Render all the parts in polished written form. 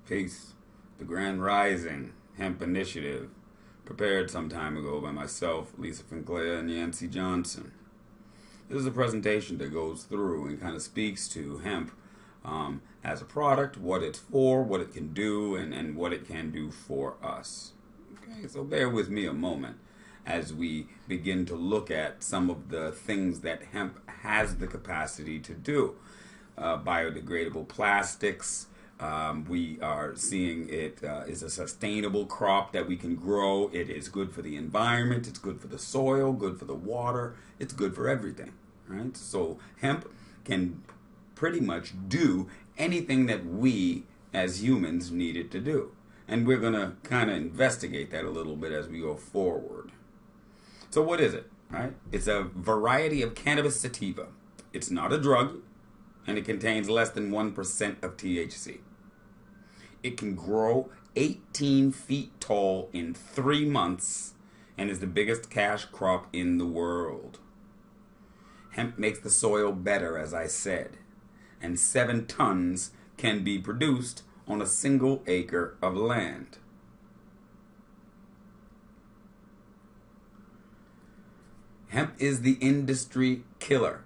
Peace. The Grand Rising Hemp Initiative, prepared some time ago by myself, Lisa Finclair, and Yancey Johnson. This is a presentation that goes through and kind of speaks to hemp as a product, what it's for, what it can do, and what it can do for us. Okay, so bear with me a moment as we begin to look at some of the things that hemp has the capacity to do. Biodegradable plastics. We are seeing it is a sustainable crop that we can grow. It is good for the environment. It's good for the soil, good for the water. It's good for everything, right? So hemp can pretty much do anything that we as humans need it to do. And we're going to kind of investigate that a little bit as we go forward. So what is it, right? It's a variety of cannabis sativa. It's not a drug, and it contains less than 1% of THC. It can grow 18 feet tall in 3 months and is the biggest cash crop in the world. Hemp makes the soil better, as I said, and 7 tons can be produced on a single acre of land. Hemp is the industry killer.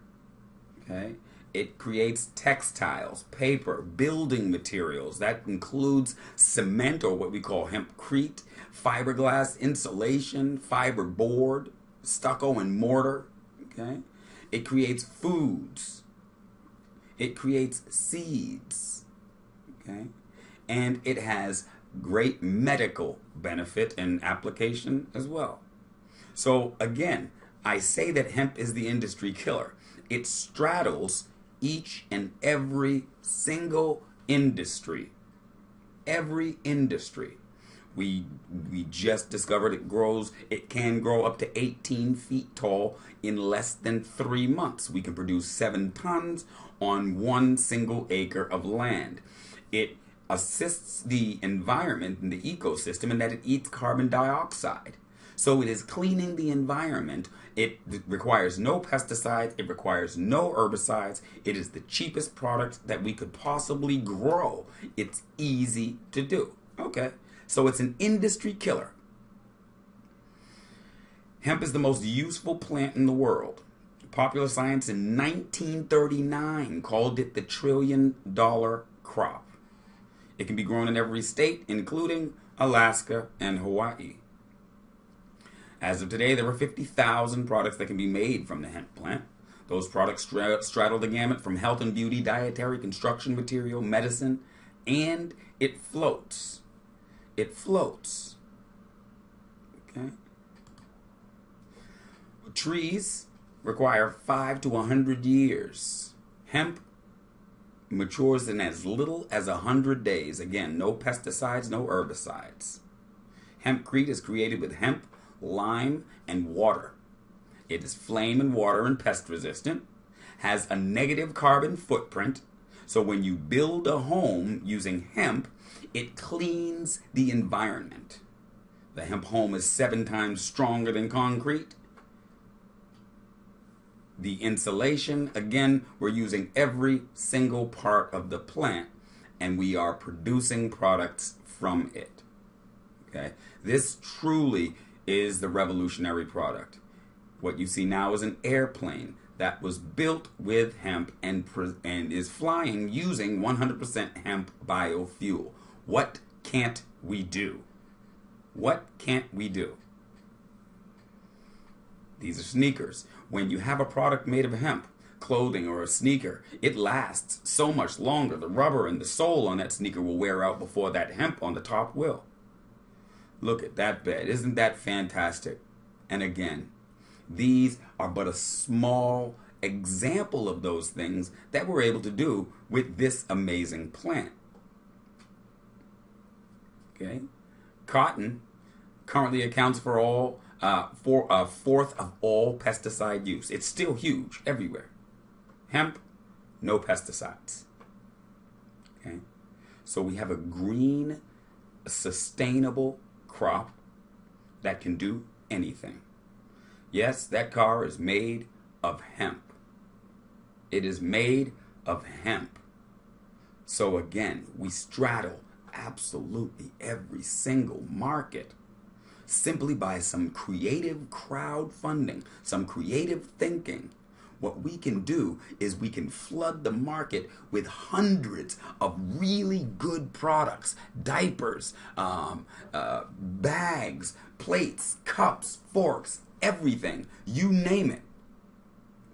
Okay? It creates textiles, paper, building materials. That includes cement, or what we call hempcrete, fiberglass, insulation, fiberboard, stucco and mortar. Okay? It creates foods. It creates seeds. Okay? And it has great medical benefit and application as well. So again, I say that hemp is the industry killer. It straddles each and every single industry. Every industry. We just discovered it can grow up to 18 feet tall in less than 3 months. We can produce 7 tons on 1 single acre of land. It assists the environment and the ecosystem in that it eats carbon dioxide. So it is cleaning the environment. It requires no pesticides. It requires no herbicides. It is the cheapest product that we could possibly grow. It's easy to do. Okay, so it's an industry killer. Hemp is the most useful plant in the world. Popular Science in 1939 called it the $1 trillion crop. It can be grown in every state, including Alaska and Hawaii. As of today, there are 50,000 products that can be made from the hemp plant. Those products straddle the gamut from health and beauty, dietary, construction material, medicine, and it floats. It floats. Okay? Trees require 5 to 100 years. Hemp matures in as little as 100 days. Again, no pesticides, no herbicides. Hempcrete is created with hemp, lime, and water. It is flame and water and pest resistant, has a negative carbon footprint, so when you build a home using hemp, it cleans the environment. The hemp home is 7 times stronger than concrete. The insulation, again, we're using every single part of the plant, and we are producing products from it. Okay? This truly is the revolutionary product. What you see now is an airplane that was built with hemp and is flying using 100% hemp biofuel. What can't we do? What can't we do? These are sneakers. When you have a product made of hemp, clothing or a sneaker, it lasts so much longer. The rubber and the sole on that sneaker will wear out before that hemp on the top will. Look at that bed. Isn't that fantastic? And again, these are but a small example of those things that we're able to do with this amazing plant. Okay? Cotton currently accounts for a fourth of all pesticide use. It's still huge everywhere. Hemp, no pesticides. Okay? So we have a green, sustainable crop that can do anything. Yes, that car is made of hemp. It is made of hemp. So again, we straddle absolutely every single market simply by some creative crowdfunding, some creative thinking. What we can do is we can flood the market with hundreds of really good products, diapers, bags, plates, cups, forks, everything, you name it.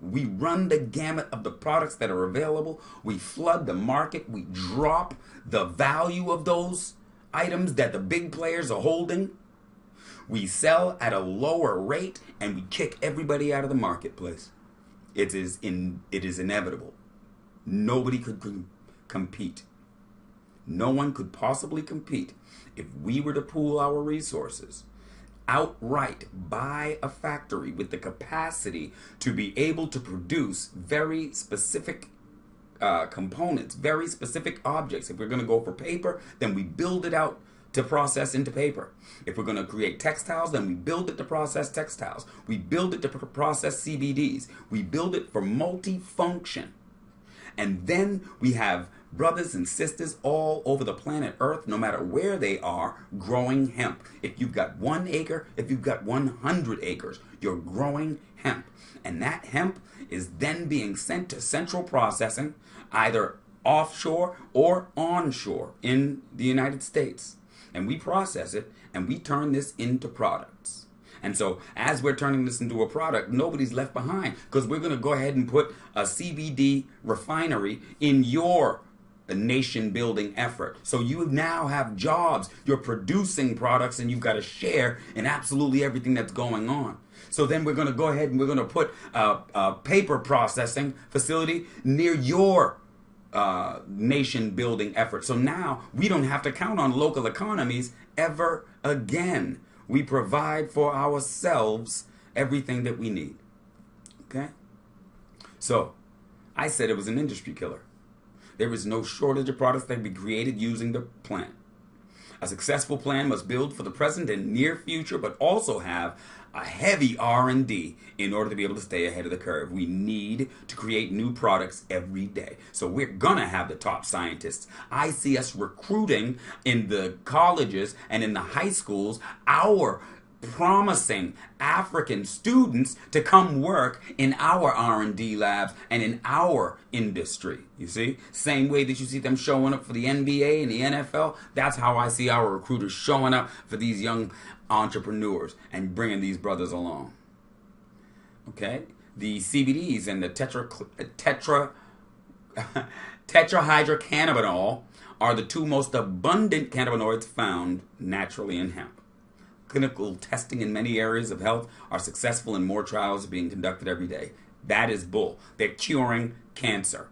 We run the gamut of the products that are available. We flood the market. We drop the value of those items that the big players are holding. We sell at a lower rate and we kick everybody out of the marketplace. It is inevitable. Nobody could compete. No one could possibly compete if we were to pool our resources outright, buy a factory with the capacity to be able to produce very specific components, very specific objects. If we're going to go for paper, then we build it out to process into paper. If we're going to create textiles, then we build it to process textiles. We build it to process CBDs. We build it for multifunction. And then we have brothers and sisters all over the planet Earth, no matter where they are, growing hemp. If you've got 1 acre, if you've got 100 acres, you're growing hemp. And that hemp is then being sent to central processing, either offshore or onshore in the United States. And we process it and we turn this into products. And so as we're turning this into a product, nobody's left behind, because we're going to go ahead and put a CBD refinery in your nation building effort. So you now have jobs, you're producing products, and you've got a share in absolutely everything that's going on. So then we're going to go ahead and we're going to put a paper processing facility near your nation building effort. So now we don't have to count on local economies ever again. We provide for ourselves everything that we need. Okay? So I said it was an industry killer. There is no shortage of products that can be created using the plant. A successful plan must build for the present and near future, but also have a heavy R&D in order to be able to stay ahead of the curve. We need to create new products every day. So we're going to have the top scientists. I see us recruiting in the colleges and in the high schools our promising African students to come work in our R&D labs and in our industry. You see? Same way that you see them showing up for the NBA and the NFL, that's how I see our recruiters showing up for these young entrepreneurs and bringing these brothers along. Okay? The CBDs and the tetrahydrocannabinol are the two most abundant cannabinoids found naturally in hemp. Clinical testing in many areas of health are successful and more trials are being conducted every day. That is bull. They're curing cancer.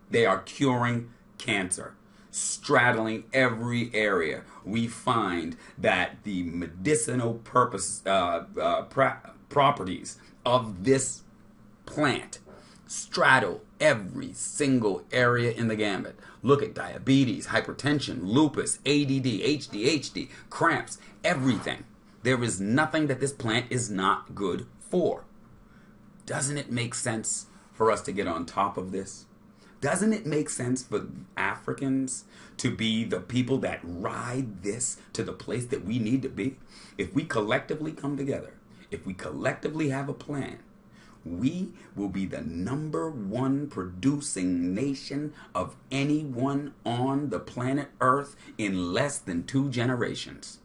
They are curing cancer. Straddling every area, we find that the medicinal properties of this plant straddle every single area in the gambit. Look at diabetes, hypertension, lupus, ADD, ADHD, cramps, everything. There is nothing that this plant is not good for. Doesn't it make sense for us to get on top of this? Doesn't it make sense for Africans to be the people that ride this to the place that we need to be? If we collectively come together, if we collectively have a plan, we will be the #1 producing nation of anyone on the planet Earth in less than 2 generations.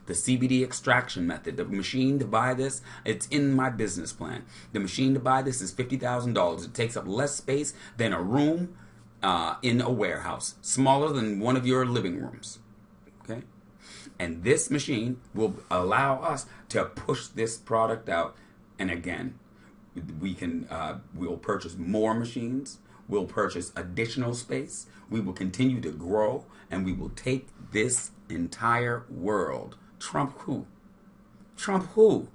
The CBD extraction method, the machine to buy this, it's in my business plan. The machine to buy this is $50,000. It takes up less space than a room in a warehouse, smaller than one of your living rooms. Okay? And this machine will allow us to push this product out. And again, we'll purchase more machines. We'll purchase additional space. We will continue to grow, and we will take this entire world. Trump who? Trump who?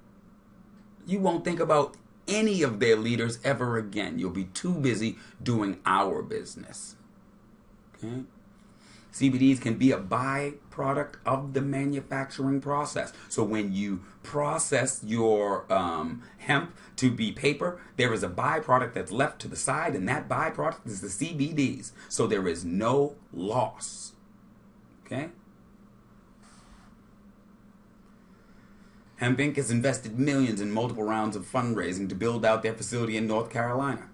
You won't think about any of their leaders ever again. You'll be too busy doing our business. Okay? CBDs can be a byproduct of the manufacturing process. So when you process your hemp to be paper, there is a byproduct that's left to the side, and that byproduct is the CBDs. So there is no loss. Okay? Hemp Inc. has invested millions in multiple rounds of fundraising to build out their facility in North Carolina.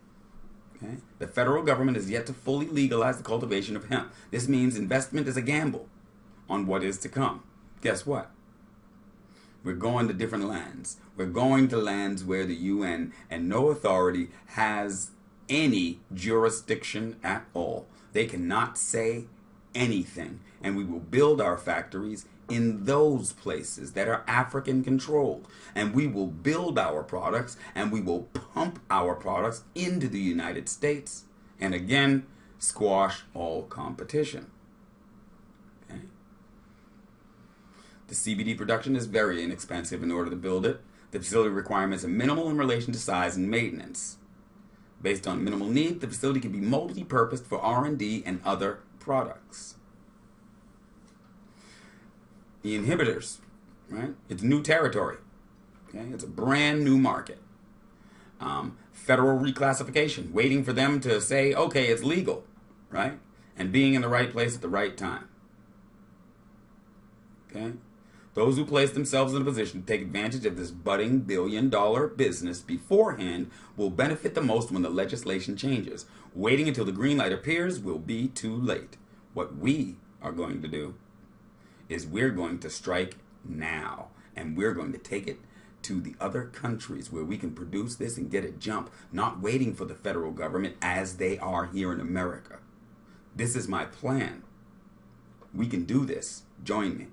Okay? The federal government has yet to fully legalize the cultivation of hemp. This means investment is a gamble on what is to come. Guess what? We're going to different lands. We're going to lands where the UN and no authority has any jurisdiction at all. They cannot say anything. And we will build our factories in those places that are African controlled. And we will build our products and we will pump our products into the United States. And again, squash all competition. Okay? The CBD production is very inexpensive in order to build it. The facility requirements are minimal in relation to size and maintenance. Based on minimal need, the facility can be multi-purposed for R&D and other products. The inhibitors, right? It's new territory. Okay? It's a brand new market. Federal reclassification, waiting for them to say, okay, it's legal, right? And being in the right place at the right time. Okay? Those who place themselves in a position to take advantage of this budding billion-dollar business beforehand will benefit the most when the legislation changes. Waiting until the green light appears will be too late. What we are going to do is we're going to strike now, and we're going to take it to the other countries where we can produce this and get a jump, not waiting for the federal government as they are here in America. This is my plan. We can do this. Join me.